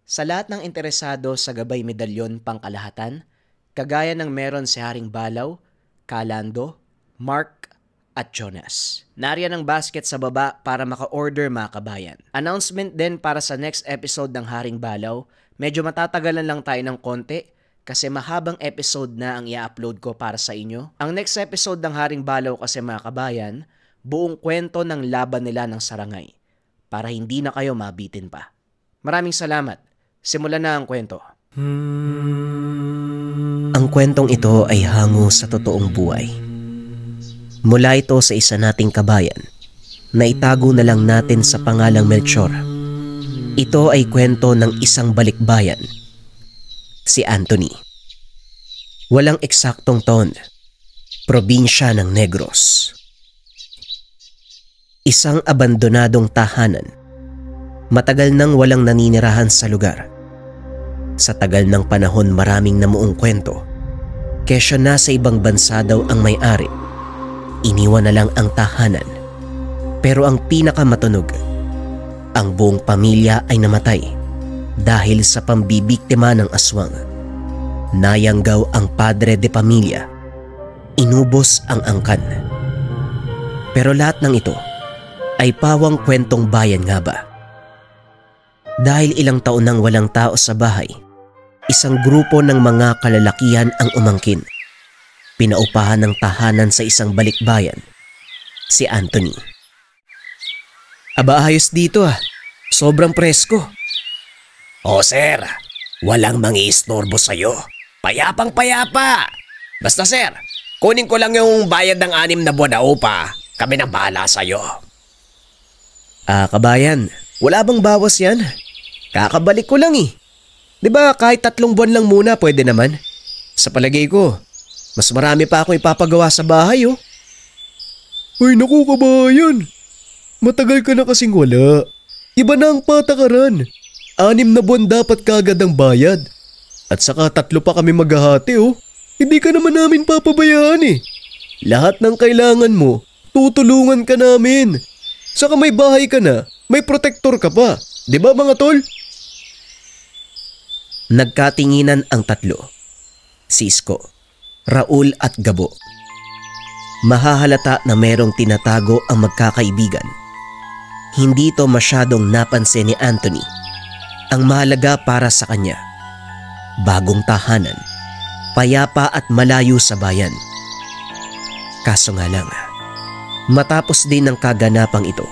Sa lahat ng interesado sa Gabay Medalyon Pangkalahatan, kagaya ng meron si Haring Balaw, Kalando, Mark at Jonas. Nariyan ang basket sa baba para maka-order mga kabayan. Announcement din para sa next episode ng Haring Balaw. Medyo matatagalan lang tayo ng konti kasi mahabang episode na ang i-upload ko para sa inyo. Ang next episode ng Haring Balaw kasi mga kabayan, buong kwento ng laban nila ng Sarangay para hindi na kayo mabitin pa. Maraming salamat. Simulan na ang kwento. Ang kwentong ito ay hango sa totoong buhay. Mula ito sa isa nating kabayan na itago na lang natin sa pangalang Melchor. Ito ay kwento ng isang balikbayan, si Anthony. Walang eksaktong taon, probinsya ng Negros. Isang abandonadong tahanan. Matagal nang walang naninirahan sa lugar. Sa tagal ng panahon maraming namuong kwento. Kesyo nasa ibang bansa daw ang may-ari. Iniwan na lang ang tahanan. Pero ang pinakamatunog, ang buong pamilya ay namatay dahil sa pambibiktima ng aswang. Nayanggaw ang padre de pamilya. Inubos ang angkan. Pero lahat ng ito ay pawang kwentong bayan nga ba? Dahil ilang taon nang walang tao sa bahay, isang grupo ng mga kalalakihan ang umangkin. Pinaupahan ng tahanan sa isang balikbayan, si Anthony. Aba, ayos dito ah. Sobrang presko. O sir, walang mangi-istorbo sa'yo. Payapang payapa. Basta sir, kunin ko lang yung bayad ng 6 na buwan na upa. Kami na bahala sa'yo. Kabayan, wala bang bawas yan? Kakabalik ko lang eh. Diba kahit 3 buwan lang muna pwede naman? Sa palagay ko, mas marami pa akong ipapagawa sa bahay oh. Ay naku kabayan, matagal ka na kasing wala. Iba na ang patakaran. 6 na buwan dapat kagad ang bayad. At saka 3 pa kami maghahati oh. Hindi ka naman namin papabayaan eh. Lahat ng kailangan mo, tutulungan ka namin. Saka may bahay ka na, may protector ka pa. Diba mga tol? Nagkatinginan ang tatlo. Si Isko, Raul at Gabo. Mahahalata na merong tinatago ang magkakaibigan. Hindi ito masyadong napansin ni Anthony. Ang mahalaga para sa kanya, bagong tahanan, payapa at malayo sa bayan. Kaso nga lang, matapos din ang kaganapang ito,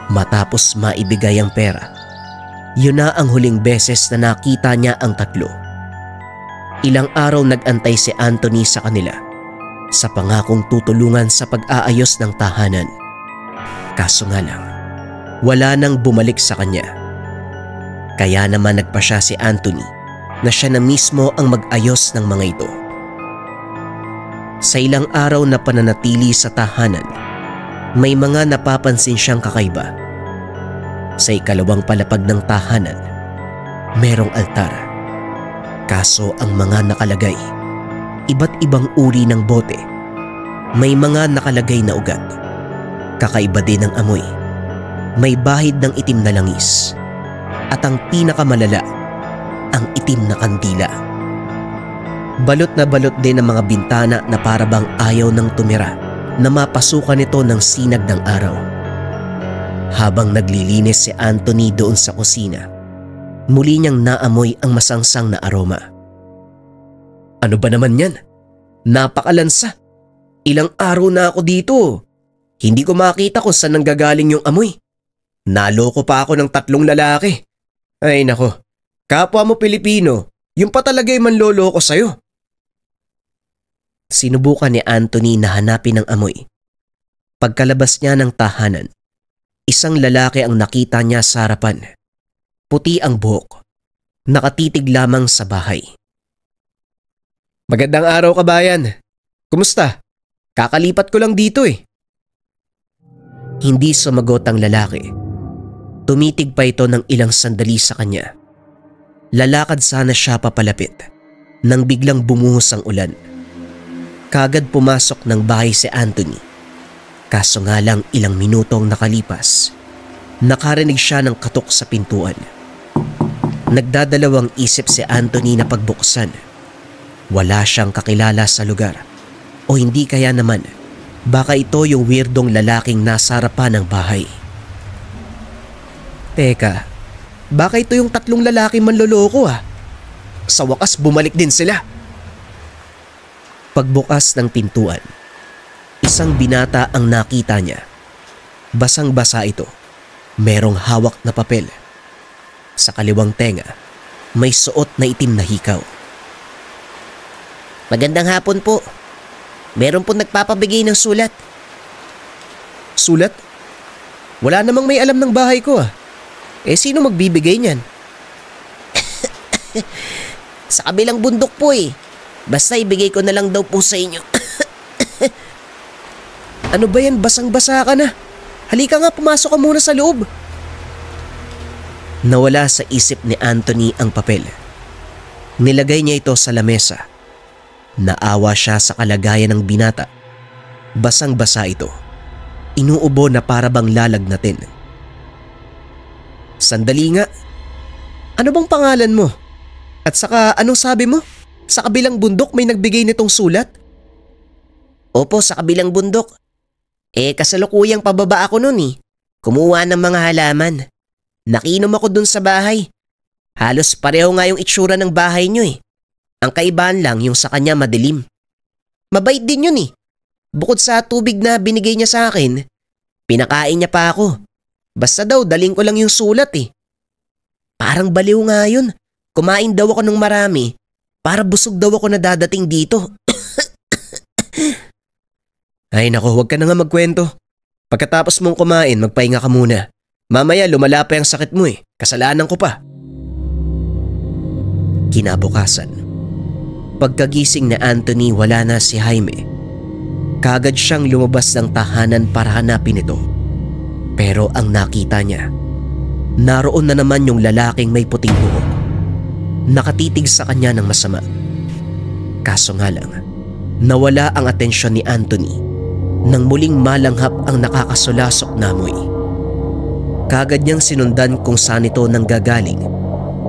matapos maibigay ang pera, yun na ang huling beses na nakita niya ang tatlo. Ilang araw nag-antay si Anthony sa kanila sa pangakong tutulungan sa pag-aayos ng tahanan. Kaso nga lang, wala nang bumalik sa kanya. Kaya naman nagpasya si Anthony na siya na mismo ang mag-ayos ng mga ito. Sa ilang araw na pananatili sa tahanan, may mga napapansin siyang kakaiba. Sa ikalawang palapag ng tahanan, merong altar. Kaso ang mga nakalagay, iba't ibang uri ng bote. May mga nakalagay na ugat. Kakaiba din ang amoy. May bahid ng itim na langis. At ang pinakamalala, ang itim na kandila. Balot na balot din ang mga bintana na parabang ayaw ng tumira na mapasukan ito ng sinag ng araw. Habang naglilinis si Anthony doon sa kusina, muli niyang naamoy ang masangsang na aroma. Ano ba naman yan? Napakalansa. Ilang araw na ako dito. Hindi ko makita kung saan nanggagaling yung amoy. Naloko pa ako ng 3 lalaki. Ay nako, kapwa mo Pilipino, yung pa talaga yung manloloko sa'yo. Sinubukan ni Anthony na hanapin ang amoy. Pagkalabas niya ng tahanan, isang lalaki ang nakita niya sa harapan. Puti ang buhok. Nakatitig lamang sa bahay. Magandang araw kabayan. Kumusta? Kakalipat ko lang dito eh. Hindi sumagot ang lalaki. Tumitig pa ito ng ilang sandali sa kanya. Lalakad sana siya papalapit nang biglang bumuhos ang ulan. Kagad pumasok ng bahay si Anthony. Kaso nga lang ilang minutong nakalipas, nakarinig siya ng katok sa pintuan. Nagdadalawang isip si Anthony na pagbuksan. Wala siyang kakilala sa lugar. O hindi kaya naman, baka ito yung weirdong lalaking nasa harapan ng bahay. Teka, baka ito yung tatlong lalaking manloloko ah. Sa wakas bumalik din sila. Pagbukas ng pintuan, isang binata ang nakita niya. Basang-basa ito. Merong hawak na papel. Sa kaliwang tenga, may suot na itim na hikaw. Magandang hapon po. Meron po nagpapabigay ng sulat. Sulat? Wala namang may alam ng bahay ko ah. Sino magbibigay niyan? Sa kabilang bundok po eh. Basta ibigay ko na lang daw po sa inyo. Ano ba yan? Basang-basa ka na. Halika nga, pumasok ka muna sa loob. Nawala sa isip ni Anthony ang papel. Nilagay niya ito sa lamesa. Naawa siya sa kalagayan ng binata. Basang-basa ito. Inuubo na para bang lalagnatin. Sandali nga. Ano bang pangalan mo? At saka anong sabi mo? Sa kabilang bundok may nagbigay nitong sulat? Opo, sa kabilang bundok. Kasalukuyang pababa ako nun eh. Kumuha ng mga halaman. Nakinom ako dun sa bahay. Halos pareho nga yung itsura ng bahay nyo eh. Ang kaibahan lang yung sa kanya madilim. Mabait din yun eh. Bukod sa tubig na binigay niya sa akin, pinakain niya pa ako. Basta daw daling ko lang yung sulat eh. Parang baliw nga yun. Kumain daw ako ng marami para busog daw ako na dadating dito. Ay nako, huwag ka na nga magkwento. Pagkatapos mong kumain, magpahinga ka muna. Mamaya lumala pa yung sakit mo eh. Kasalanan ko pa. Kinabukasan, pagkagising na Anthony, wala na si Jaime. Kaagad siyang lumabas ng tahanan para hanapin ito. Pero ang nakita niya, naroon na naman yung lalaking may puting buhok. Nakatitig sa kanya ng masama. Kaso nga lang, nawala ang atensyon ni Anthony nang muling malanghap ang nakakasulasok na amoy. Kaagad niyang sinundan kung saan ito nanggagaling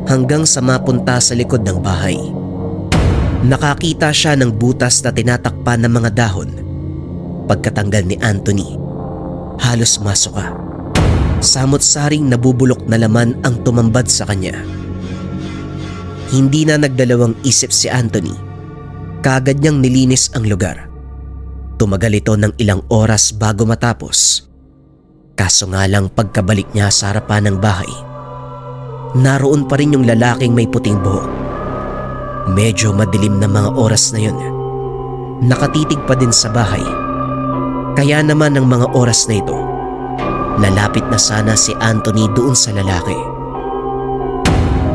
hanggang sa mapunta sa likod ng bahay. Nakakita siya ng butas na tinatakpan ng mga dahon. Pagkatanggal ni Anthony, halos masuka. Samot-saring nabubulok na laman ang tumambad sa kanya. Hindi na nagdalawang isip si Anthony. Kaagad niyang nilinis ang lugar. Tumagal ito ng ilang oras bago matapos. Kaso nga lang pagkabalik niya sa harapan ng bahay, naroon pa rin yung lalaking may puting buhok. Medyo madilim na mga oras na yun. Nakatitig pa din sa bahay. Kaya naman ng mga oras na ito, lalapit na sana si Anthony doon sa lalaki.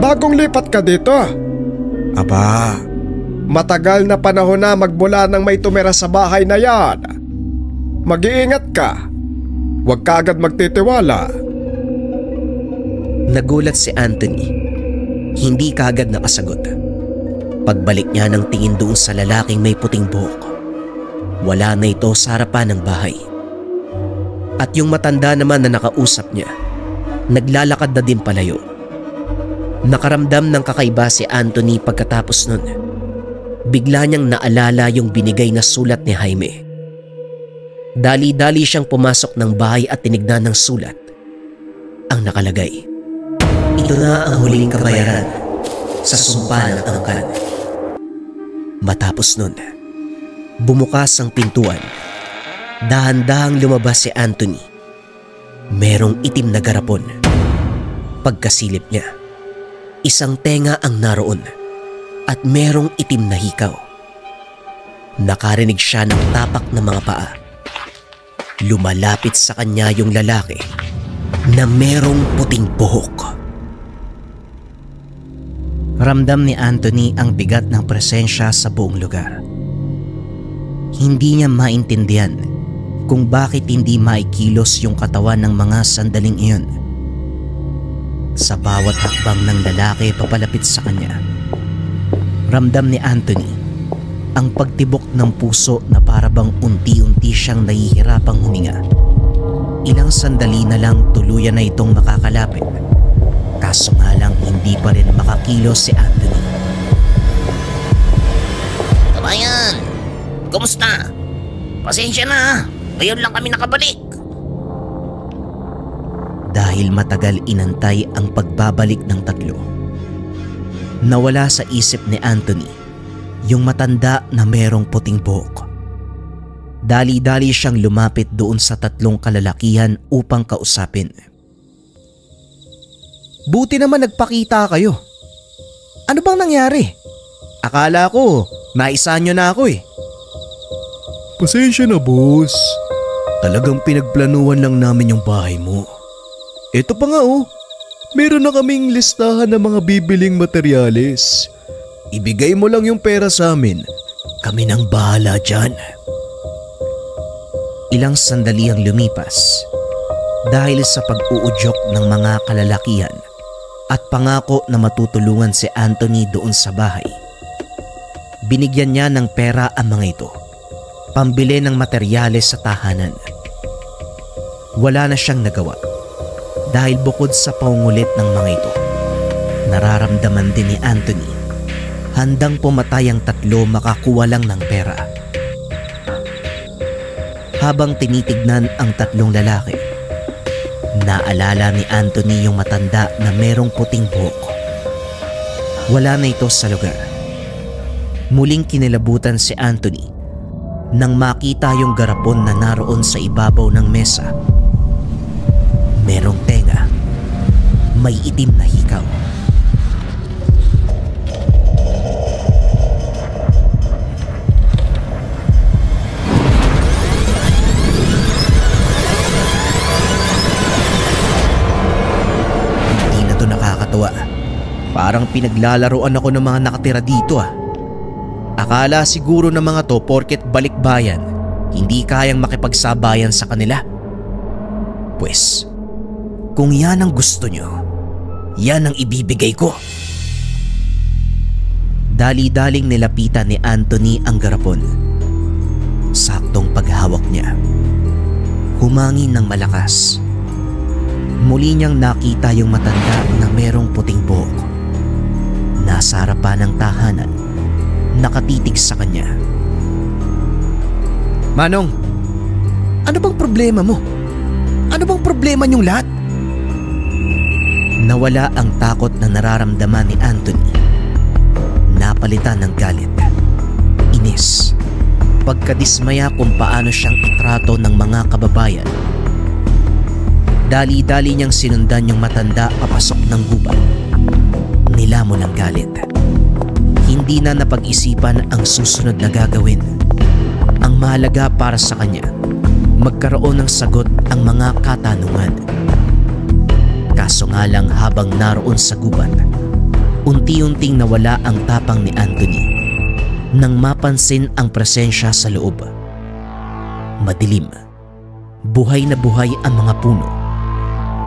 Bagong lipat ka dito? Aba, matagal na panahon na magmula nang may tumira sa bahay na yan. Mag-iingat ka. Huwag ka agad magtitiwala. Nagulat si Anthony. Hindi kaagad nakasagot. Pagbalik niya ng tingin doon sa lalaking may puting buhok, wala na ito sa harapan ng bahay. At yung matanda naman na nakausap niya, naglalakad na din palayo. Nakaramdam ng kakaiba si Anthony pagkatapos nun. Bigla niyang naalala yung binigay na sulat ni Jaime. Dali-dali siyang pumasok ng bahay at tinignan ng sulat. Ang nakalagay, "Ito na ang huling kabayaran sa sumpa ng angkan." Matapos nun, bumukas ang pintuan. Dahan-dahang lumabas si Anthony. Merong itim na garapon. Pagkasilip niya, isang tenga ang naroon at merong itim na hikaw. Nakarinig siya ng tapak ng mga paa. Lumalapit sa kanya yung lalaki na merong puting buhok. Ramdam ni Anthony ang bigat ng presensya sa buong lugar. Hindi niya maintindihan kung bakit hindi maikilos yung katawan ng mga sandaling iyon. Sa bawat hakbang ng lalaki papalapit sa kanya, ramdam ni Anthony ang pagtibok ng puso na parabang unti-unti siyang nahihirapang huminga. Ilang sandali na lang tuluyan na itong makakalapit. Kaso nga lang hindi pa rin makakilos si Anthony. Kabayan, kumusta? Pasensya na, ngayon lang kami nakabalik. Dahil matagal inantay ang pagbabalik ng tatlo, nawala sa isip ni Anthony yung matanda na merong puting buhok. Dali-dali siyang lumapit doon sa tatlong kalalakihan upang kausapin. Buti naman nagpakita kayo. Ano bang nangyari? Akala ko, naisa nyo na ako eh. Pasensya na, boss. Talagang pinagplanuhan lang namin yung bahay mo. Ito pa nga meron na kaming listahan ng mga bibiling materyales. Ibigay mo lang yung pera sa amin. Kami nang bahala dyan. Ilang sandali ang lumipas dahil sa pag-uudyok ng mga kalalakihan at pangako na matutulungan si Anthony doon sa bahay. Binigyan niya ng pera ang mga ito, pambili ng materyales sa tahanan. Wala na siyang nagawa dahil bukod sa pangungulit ng mga ito, nararamdaman din ni Anthony handang pumatay ang tatlo makakuha lang ng pera. Habang tinitignan ang tatlong lalaki, naalala ni Anthony yung matanda na merong puting buhok. Wala na ito sa lugar. Muling kinilabutan si Anthony nang makita yung garapon na naroon sa ibabaw ng mesa. Merong tenga, may itim na hikaw. Hindi na to nakakatawa. Parang pinaglalaroan ako ng mga nakatira dito ah. Akala siguro ng mga to porket balikbayan, hindi kayang makipagsabayan sa kanila. Pwes, kung yan ang gusto nyo, yan ang ibibigay ko. Dali-daling nilapitan ni Anthony ang garapon. Saktong paghawak niya, humangin ng malakas. Muli niyang nakita yung matanda na merong puting buhok. Nasa harapan ng tahanan, nakatitig sa kanya. Manong, ano bang problema mo? Ano bang problema niyong lahat? Nawala ang takot na nararamdaman ni Anthony. Napalitan ng galit, inis, pagkadismaya kung paano siyang itrato ng mga kababayan. Dali-dali niyang sinundan yung matanda papasok ng gubat. Nilamon ang galit. Hindi na napag-isipan ang susunod na gagawin. Ang mahalaga para sa kanya, magkaroon ng sagot ang mga katanungan. Kaso nga lang habang naroon sa gubat, unti-unting nawala ang tapang ni Anthony nang mapansin ang presensya sa loob. Madilim, buhay na buhay ang mga puno.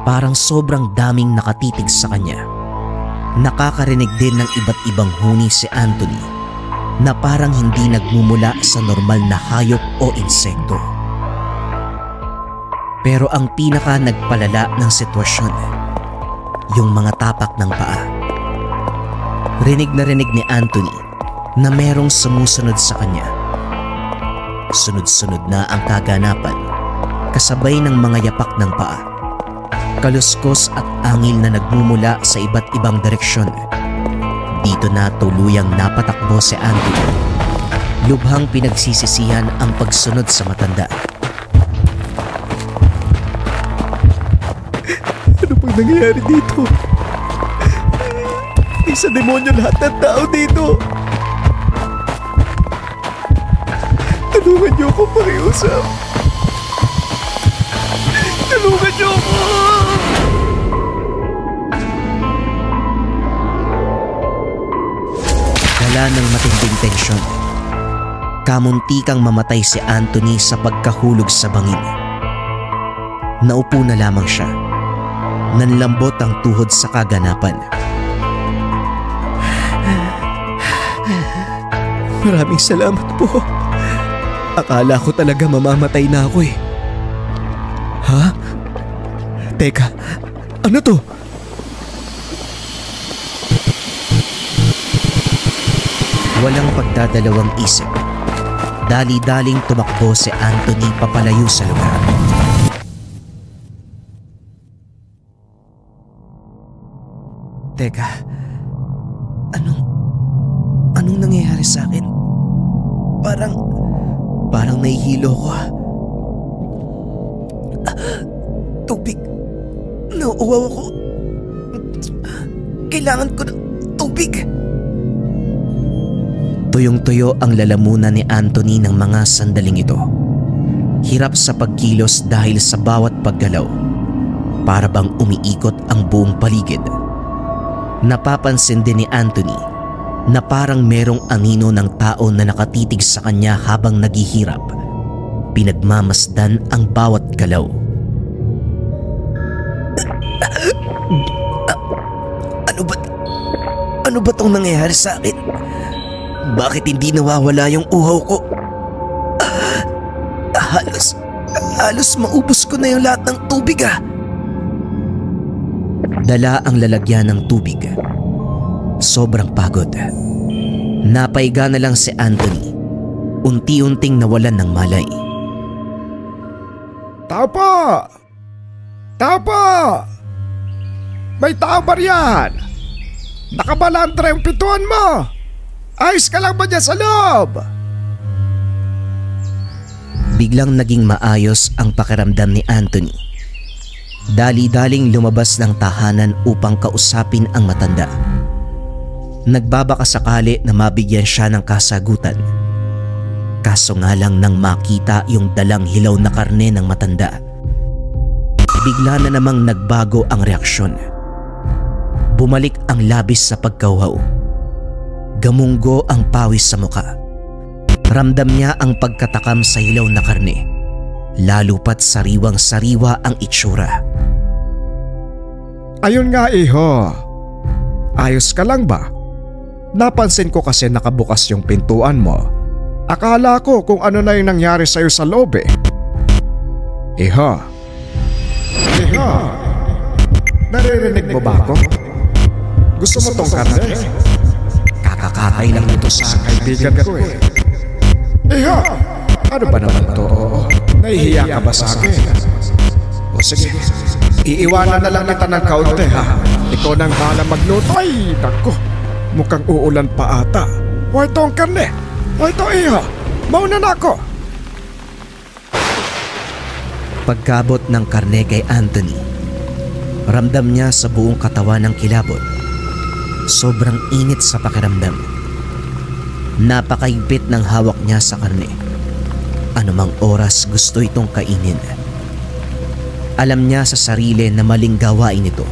Parang sobrang daming nakatitig sa kanya. Nakakarinig din ng iba't ibang huni si Anthony na parang hindi nagmumula sa normal na hayop o insekto. Pero ang pinaka nagpalala ng sitwasyon, yung mga tapak ng paa. Rinig na rinig ni Anthony na merong sumusunod sa kanya. Sunod-sunod na ang kaganapan, kasabay ng mga yapak ng paa. Kaluskos at angil na nagmumula sa iba't ibang direksyon. Dito na tuluyang napatakbo si Anthony. Lubhang pinagsisisihan ang pagsunod sa matanda. Ano pang nangyayari dito? Isa demonyo lahat ng tao dito. Tulungan niyo ako pakiusap. Tulungan niyo ako! Dala ng matinding tensyon, kamuntikang mamatay si Anthony sa pagkahulog sa bangin. Naupo na lamang siya. Nanlambot ang tuhod sa kaganapan. Maraming salamat po. Akala ko talaga mamamatay na ako eh. Ha? Teka, ano to? Walang pagdadalawang isip, dali-daling tumakbo si Anthony papalayo sa lugar. Teka, anong nangyayari sa akin? Parang nahihilo ko. Tubig. Nauuwaw ako. Kailangan ko ng tubig. Tuyong-tuyo ang lalamunan ni Anthony ng mga sandaling ito. Hirap sa pagkilos dahil sa bawat paggalaw. Para bang umiikot ang buong paligid. Napapansin din ni Anthony na parang merong anino ng tao na nakatitig sa kanya habang naghihirap. Pinagmamasdan ang bawat galaw. Ano ba tong nangyayari sa akin? Bakit hindi nawawala yung uhaw ko? Halos maubos ko na yung lahat ng tubig. Dala ang lalagyan ng tubig. Sobrang pagod. Napaiga na lang si Anthony. Unti-unting nawalan ng malay. Tao po! Tao po! May tao ba riyan? Nakabalandra yung pintuan mo! Ayos ka lang ba dyan sa loob? Biglang naging maayos ang pakiramdam ni Anthony. Dali-daling lumabas ng tahanan upang kausapin ang matanda. Nagbabaka sakali na mabigyan siya ng kasagutan. Kaso nga lang nang makita yung dalang hilaw na karne ng matanda, bigla na namang nagbago ang reaksyon. Bumalik ang labis sa pagkauhaw. Gamunggo ang pawis sa muka. Ramdam niya ang pagkatakam sa hilaw na karne. Lalo pat sariwang-sariwa ang itsura. Ayun nga iho. Ayos ka lang ba? Napansin ko kasi nakabukas yung pintuan mo. Akala ko kung ano na yung nangyari sa'yo sa loob eh. Iho. Iho. Naririnig mo ba ako? Gusto mo tong karne? Kakakatay lang ito sa kaibigan ko eh. Iho. Ano ba naman to? Nahihiya ka ba sa akin? O sige, iiwanan na lang kita ng kaunti ha. Ikaw nang bahala magluto. Ay, naku, mukhang uulan pa ata. O ito ang karne. O ito iha, mauna na ako. Pagkabot ng karne kay Anthony, ramdam niya sa buong katawan ng kilabot. Sobrang init sa pakiramdam. Napakaigpit ng hawak niya sa karne. Anumang oras gusto itong kainin. Alam niya sa sarili na maling gawain ito.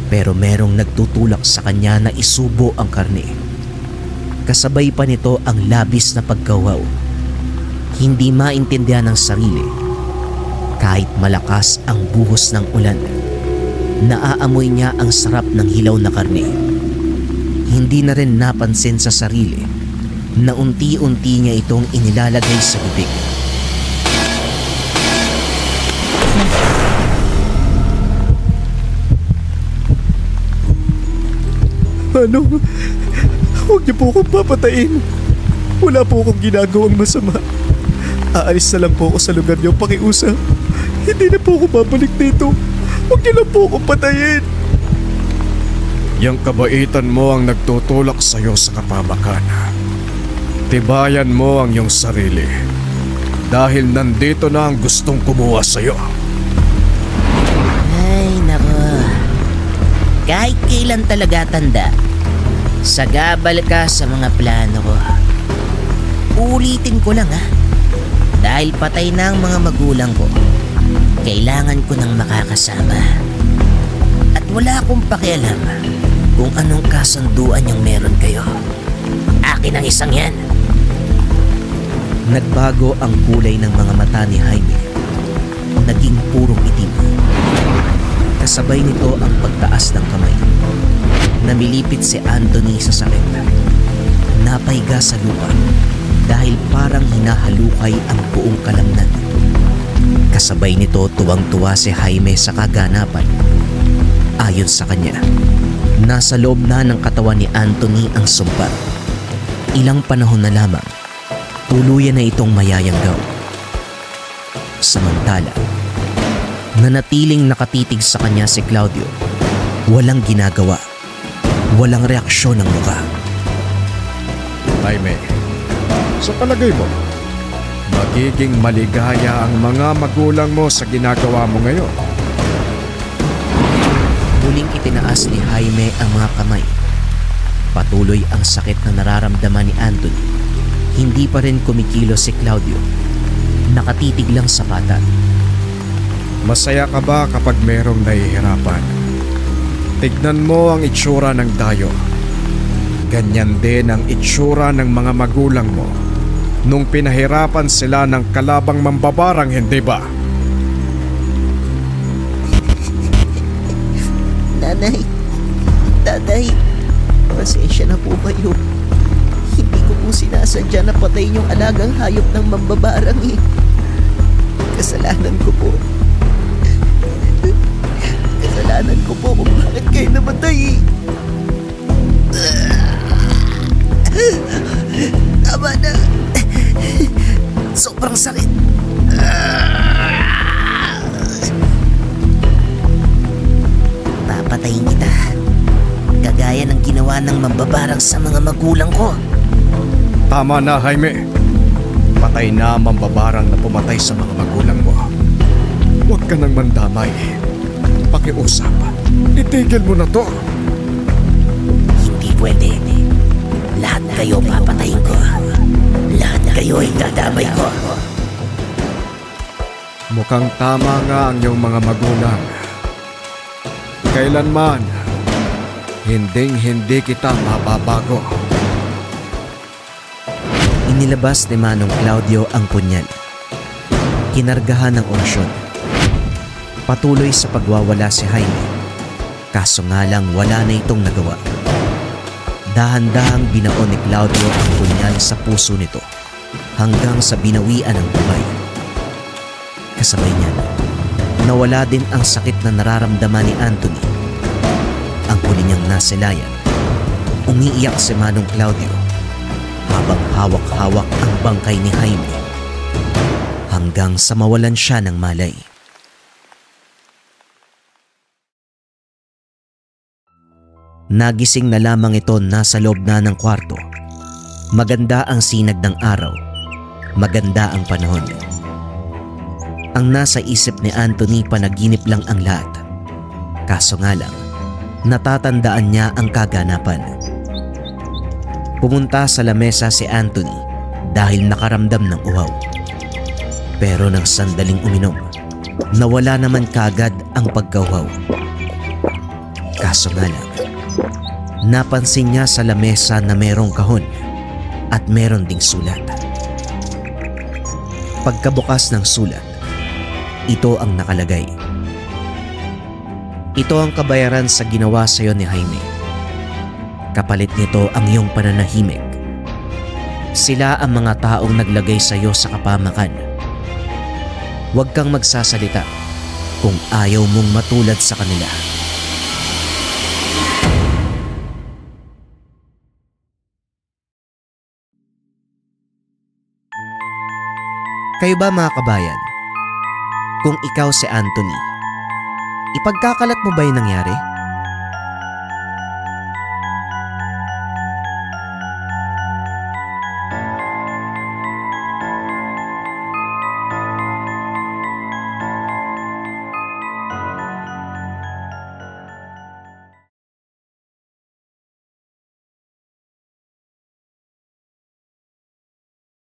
Pero merong nagtutulak sa kanya na isubo ang karne. Kasabay pa nito ang labis na pagkawaw. Hindi maintindihan ng sarili. Kahit malakas ang buhos ng ulan, naaamoy niya ang sarap ng hilaw na karne. Hindi na rin napansin sa sarili na unti-unti niya itong inilalagay sa bibig. Ano? Huwag niyo po akong papatayin. Wala po akong ginagawang masama. Aalis na lang po ako sa lugar niyo pakiusap. Hindi na po ako babalik dito. Huwag niyo lang po akong patayin. Yang kabaitan mo ang nagtutulak sa'yo sa kapamakan. Tibayan mo ang iyong sarili. Dahil nandito na ang gustong kumuha sa'yo. Ay, nako. Kahit kailan talaga tanda, sagabal ka sa mga plano ko. Ulitin ko lang dahil patay na ang mga magulang ko. Kailangan ko nang makakasama. At wala akong pakialam kung anong kasunduan yung meron kayo. Akin ang isang yan. Nagbago ang kulay ng mga mata ni Jaime. Naging purong itim. Kasabay nito ang pagtaas ng kamay. Namilipit si Anthony sa sakit. Napahiga sa lupa dahil parang hinahalukay ang buong kalamnan. Kasabay nito tuwang-tuwa si Jaime sa kaganapan. Ayon sa kanya, nasa loob na ng katawan ni Anthony ang sumpa. ilang panahon na lamang, tuluyan na itong mayayanggaw. Samantala, nanatiling nakatitig sa kanya si Claudio. Walang ginagawa, walang reaksyon ng mukha. Jaime, sa palagay mo, magiging maligaya ang mga magulang mo sa ginagawa mo ngayon? Muling itinaas ni Jaime ang mga kamay. Patuloy ang sakit na nararamdaman ni Anthony. Hindi pa rin kumikilos si Claudio. Nakatitig lang sa bata. Masaya ka ba kapag merong nahihirapan? Tignan mo ang itsura ng dayo. Ganyan din ang itsura ng mga magulang mo nung pinahirapan sila ng kalabang mambabarang, hindi ba? Nanay, pasensya na po kayo. Hindi ko po sinasadya na patayin yung alagang hayop ng mambabarang eh. Kasalanan ko po. Kasalanan ko po kung bakit kayo namatay eh. Tama na. Sobrang sakit. Papatayin kita. Kagaya ng ginawa ng mambabarang sa mga magulang ko. Tama na, Jaime. Patay na ang mambabarang na pumatay sa mga magulang mo. Huwag ka nang mandamay. Pakiusap. Itigil mo na to. Hindi pwede. Lahat kayo papatayin ko. Lahat kayo ay dadamay ko. Mukhang tama nga ang iyong mga magulang. Kailanman, hindi kita mababago. Inilabas ni Manong Claudio ang punyal. Kinargahan ng orasyon. Patuloy sa pagwawala si Jaime. Kaso nga lang wala na itong nagawa. Dahan-dahang binaon ni Claudio ang punyal sa puso nito hanggang sa binawian ng buhay. Kasabay niyan, nawala din ang sakit na nararamdaman ni Anthony. Ang huli niyang nasilayan, umiiyak si Manong Claudio habang hawak-hawak ang bangkay ni Jaime hanggang sa mawalan siya ng malay. Nagising na lamang ito nasa loob na ng kwarto. Maganda ang sinag ng araw. Maganda ang panahon. Ang nasa isip ni Anthony panaginip lang ang lahat. Kaso nga lang, natatandaan niya ang kaganapan. Pumunta sa lamesa si Anthony dahil nakaramdam ng uhaw. Pero nang sandaling uminom, nawala naman kagad ang pagkauhaw. Kaso nga lang, napansin niya sa lamesa na merong kahon at meron ding sulat. Pagkabukas ng sulat, ito ang nakalagay. Ito ang kabayaran sa ginawa sa iyo ni Jaime. Kapalit nito ang iyong pananahimik. Sila ang mga taong naglagay sa iyo sa kapamakan. Huwag kang magsasalita kung ayaw mong matulad sa kanila. Kayo ba mga kabayan? Kung ikaw si Anthony, ipagkakalat mo ba yung nangyari?